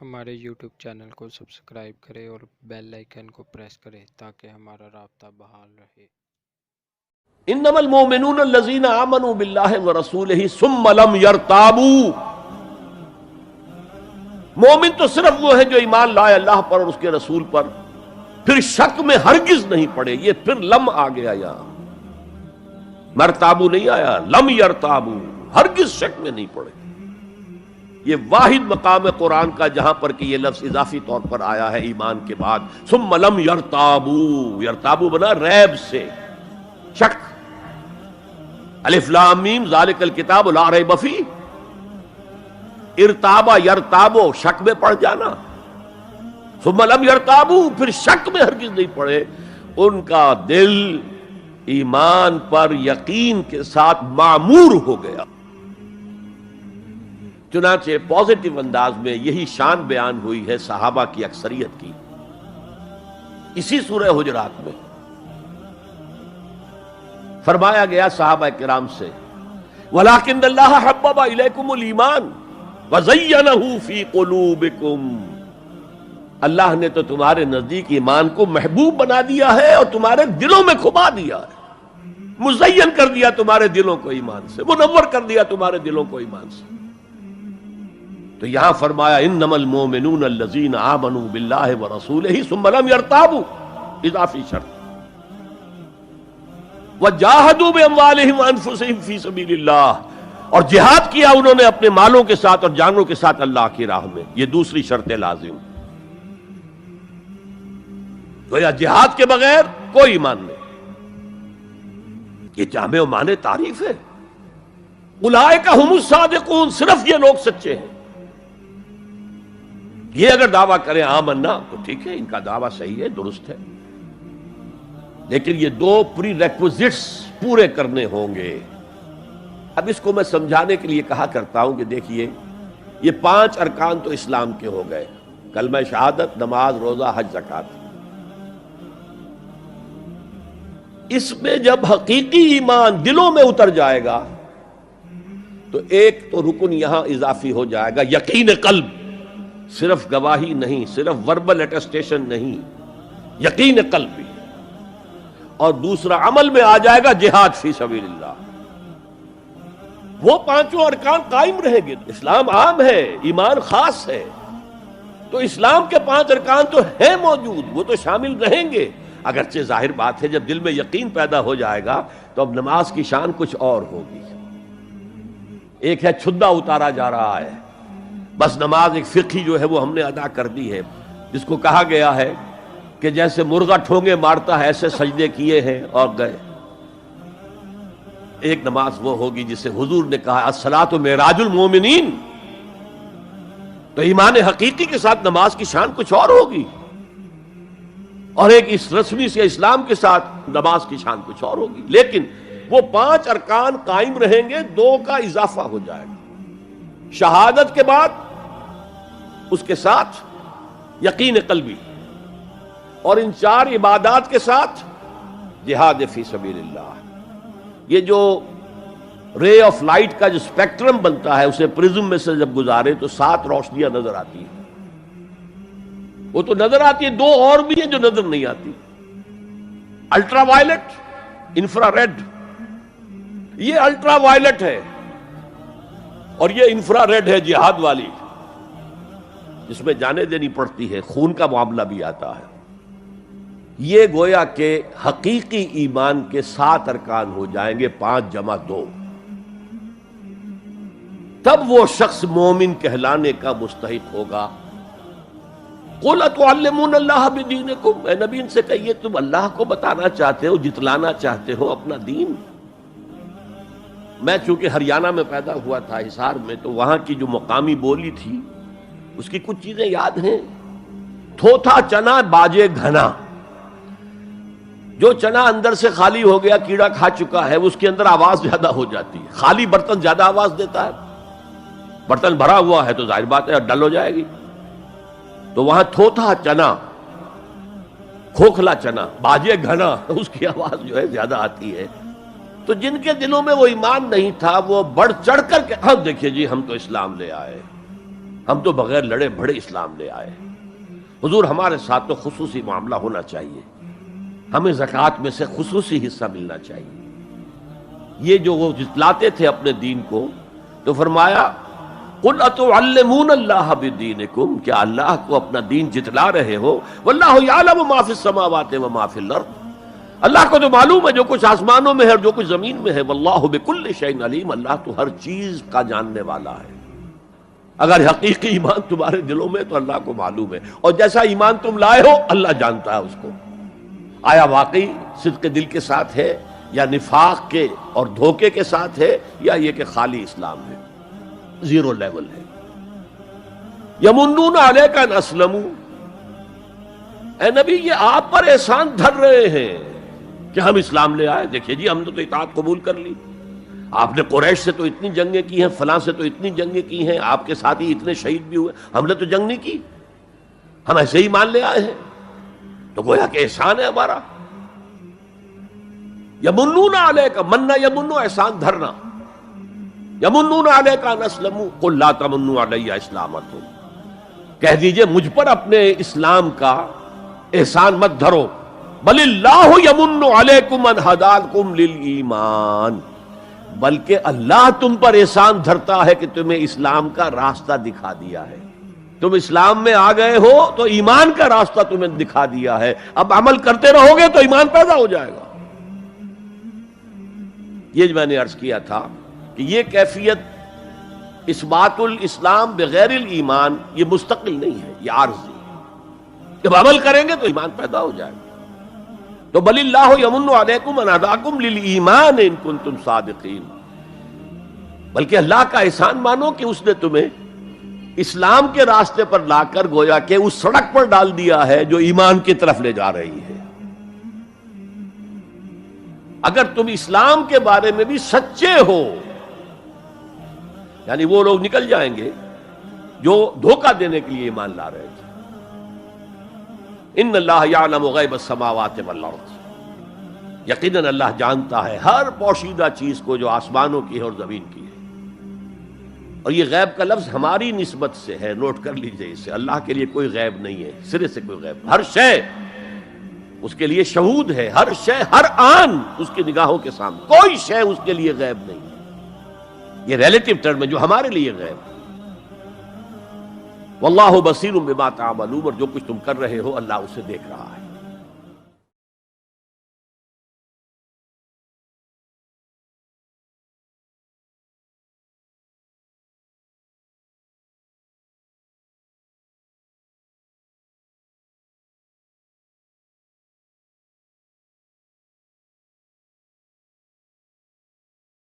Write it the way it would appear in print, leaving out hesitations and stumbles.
ہمارے YouTube channel کو subscribe کریں اور بیل آئیکن کو پریس کریں تاکہ ہمارا رابطہ بحال رہے۔ انما المؤمنون الذين آمنوا بالله ورسوله ثم لم يرتابوا۔ مومن تو صرف وہ ہے جو ایمان لائے اللہ پر اور اس کے رسول پر، پھر شک میں ہرگز نہیں پڑے۔ یہ پھر لم آ گیا، یہاں مرتابو نہیں آیا، لم یرتابو، ہرگز شک میں نہیں پڑے۔ یہ واحد مقام قرآن کا جہاں پر کہ یہ لفظ اضافی طور پر آیا ہے ایمان کے بعد، ثم لم یرتابو، یرتابو بنا ریب سے، شک۔ الف لام میم ذالک الکتاب لا ریب فیہ، ارتابا یرتابو، شک میں پڑ جانا، ثم لم یرتابو، پھر شک میں ہرگز نہیں پڑے۔ ان کا دل ایمان پر یقین کے ساتھ معمور ہو گیا۔ چنانچہ پازیٹو انداز میں یہی شان بیان ہوئی ہے صحابہ کی اکثریت کی اسی سورہ حجرات میں۔ فرمایا گیا صحابہ کرام سے، وَلَٰكِنَّ اللَّهَ حَبَّبَ إِلَيْكُمُ الْإِيمَانَ وَزَيَّنَهُ فِي قُلُوبِكُمْ، اللہ نے تو تمہارے نزدیک ایمان کو محبوب بنا دیا ہے اور تمہارے دلوں میں کھما دیا ہے، مزین کر دیا تمہارے دلوں کو ایمان سے، منور کر دیا تمہارے دلوں کو ایمان سے۔ تو یہاں فرمایا انما المؤمنون الذین آمنوا باللہ ورسولہ ثم لم یرتابوا، اضافی شرط، وجاہدوا باموالہم وانفسہم فی سبیل اللہ، اور جہاد کیا انہوں نے اپنے مالوں کے ساتھ اور جانوں کے ساتھ اللہ کی راہ میں، یہ دوسری شرط لازم۔ گویا جہاد کے بغیر کوئی ایمان نہیں۔ یہ جامع و معنی تعریف ہے، اولئک ھم الصادقون، صرف یہ لوگ سچے ہیں۔ یہ اگر دعویٰ کریں آمنا تو ٹھیک ہے، ان کا دعویٰ صحیح ہے، درست ہے، لیکن یہ دو پری ریکوزٹس پورے کرنے ہوں گے۔ اب اس کو میں سمجھانے کے لیے کہا کرتا ہوں کہ دیکھیے، یہ 5 ارکان تو اسلام کے ہو گئے، کلمہ شہادت، نماز، روزہ، حج، زکوٰۃ۔ اس میں جب حقیقی ایمان دلوں میں اتر جائے گا تو ایک تو رکن یہاں اضافی ہو جائے گا، یقین قلب، صرف گواہی نہیں، صرف وربل اٹیسٹیشن نہیں، یقین قلب بھی، اور دوسرا عمل میں آ جائے گا جہاد فی سبیل اللہ۔ وہ 5 ارکان قائم رہیں گے۔ اسلام عام ہے، ایمان خاص ہے، تو اسلام کے 5 ارکان تو ہیں موجود، وہ تو شامل رہیں گے، اگرچہ ظاہر بات ہے جب دل میں یقین پیدا ہو جائے گا تو اب نماز کی شان کچھ اور ہوگی۔ ایک ہے چھدا اتارا جا رہا ہے، بس نماز ایک فقہی جو ہے وہ ہم نے ادا کر دی ہے، جس کو کہا گیا ہے کہ جیسے مرغا ٹھونگے مارتا ہے ایسے سجدے کیے ہیں اور گئے۔ ایک نماز وہ ہوگی جسے حضور نے کہا الصلاۃ معراج المومنین، تو ایمان حقیقی کے ساتھ نماز کی شان کچھ اور ہوگی، اور ایک اس رسمی سے اسلام کے ساتھ نماز کی شان کچھ اور ہوگی۔ لیکن وہ 5 ارکان قائم رہیں گے، 2 کا اضافہ ہو جائے گا، شہادت کے بعد اس کے ساتھ یقین قلبی، اور ان 4 عبادات کے ساتھ جہاد فی سبیل اللہ۔ یہ جو رے آف لائٹ کا جو اسپیکٹرم بنتا ہے، اسے پرزم میں سے جب گزارے تو 7 روشنیاں نظر آتی ہیں۔ وہ تو نظر آتی ہے، 2 اور بھی ہیں جو نظر نہیں آتی، الٹرا وائلٹ، انفرا ریڈ۔ یہ الٹرا وائلٹ ہے اور یہ انفرا ریڈ ہے، جہاد والی، جس میں جانیں دینی پڑتی ہے، خون کا معاملہ بھی آتا ہے۔ یہ گویا کہ حقیقی ایمان کے 7 ارکان ہو جائیں گے، 5 جمع 2، تب وہ شخص مومن کہلانے کا مستحق ہوگا۔ قُلْ أَتُعَلِّمُونَ اللَّهَ بِدِينِكُمْ، اے نبی ان سے کہیے تم اللہ کو بتانا چاہتے ہو، جتلانا چاہتے ہو اپنا دین۔ میں چونکہ ہریانہ میں پیدا ہوا تھا، حصار میں، تو وہاں کی جو مقامی بولی تھی اس کی کچھ چیزیں یاد ہیں۔ تھوتھا چنا باجے گھنا، جو چنا اندر سے خالی ہو گیا، کیڑا کھا چکا ہے، اس کے اندر آواز زیادہ ہو جاتی ہے۔ خالی برتن زیادہ آواز دیتا ہے، برتن بھرا ہوا ہے تو ظاہر بات ہے ڈل ہو جائے گی۔ تو وہاں تھوتھا چنا، کھوکھلا چنا، باجے گھنا، اس کی آواز جو ہے زیادہ آتی ہے۔ تو جن کے دلوں میں وہ ایمان نہیں تھا، وہ بڑھ چڑھ کر کے ہاں دیکھیے جی ہم تو اسلام لے آئے، ہم تو بغیر لڑے بڑے اسلام لے آئے. حضور ہمارے ساتھ تو خصوصی معاملہ ہونا چاہیے، ہمیں زکوٰۃ میں سے خصوصی حصہ ملنا چاہیے. یہ جو وہ جتلاتے تھے اپنے دین کو، تو فرمایا قل اتعلمون اللہ بدینکم، کیا اللہ کو اپنا دین جتلا رہے ہو؟ واللہ یعلم ما فی السماوات و ما فی الارض، اللہ کو تو معلوم ہے جو کچھ آسمانوں میں ہے اور جو کچھ زمین میں ہے. واللہ بکل شیء علیم، اللہ تو ہر چیز کا جاننے والا ہے. اگر حقیقی ایمان تمہارے دلوں میں تو اللہ کو معلوم ہے، اور جیسا ایمان تم لائے ہو اللہ جانتا ہے اس کو. آیا واقعی صدق دل کے ساتھ ہے، یا نفاق کے اور دھوکے کے ساتھ ہے، یا یہ کہ خالی اسلام ہے، زیرو لیول ہے. یمنون علیک ان اسلموا، اے نبی یہ آپ پر احسان دھر رہے ہیں کہ ہم اسلام لے آئے. دیکھیے جی ہم نے تو اطاعت قبول کر لی، آپ نے قریش سے تو اتنی جنگیں کی ہیں، فلاں سے تو اتنی جنگیں کی ہیں، آپ کے ساتھی اتنے شہید بھی ہوئے، ہم نے تو جنگ نہیں کی، ہم ایسے ہی مان لے آئے ہیں. تو گویا کہ احسان ہے ہمارا. یمنون علیک، مننا یمنو احسان دھرنا. یمنون علیک ان اسلموا قل لا تمنوا علی اسلامکم، کہہ دیجئے مجھ پر اپنے اسلام کا احسان مت دھرو، بل اللہ یمن علیکم ان ہداکم للایمان، بلکہ اللہ تم پر احسان دھرتا ہے کہ تمہیں اسلام کا راستہ دکھا دیا ہے. تم اسلام میں آ گئے ہو تو ایمان کا راستہ تمہیں دکھا دیا ہے، اب عمل کرتے رہو گے تو ایمان پیدا ہو جائے گا. یہ جو میں نے عرض کیا تھا کہ یہ کیفیت اثبات الاسلام بغیر الایمان یہ مستقل نہیں ہے، یہ عارضی ہے. جب عمل کریں گے تو ایمان پیدا ہو جائے گا. تو بل اللہ یمن علیکم ان ہداکم للایمان ان کنتم صادقین، بلکہ اللہ کا احسان مانو کہ اس نے تمہیں اسلام کے راستے پر لا کر گویا کہ اس سڑک پر ڈال دیا ہے جو ایمان کی طرف لے جا رہی ہے. اگر تم اسلام کے بارے میں بھی سچے ہو، یعنی وہ لوگ نکل جائیں گے جو دھوکہ دینے کے لیے ایمان لا رہے تھے. ان اللہ یعلم غیب السماوات والارض، یقیناً اللہ جانتا ہے ہر پوشیدہ چیز کو جو آسمانوں کی ہے اور زمین کی ہے. اور یہ غیب کا لفظ ہماری نسبت سے ہے، نوٹ کر لیجئے اسے. اللہ کے لیے کوئی غیب نہیں ہے، سرے سے کوئی غیب. ہر شے اس کے لیے شہود ہے، ہر شے ہر آن اس کی نگاہوں کے سامنے، کوئی شے اس کے لیے غیب نہیں. یہ ریلیٹو ٹرم ہے جو ہمارے لیے غیب. واللہ بصیر بما تعملون، اور جو کچھ تم کر رہے ہو اللہ اسے دیکھ رہا ہے.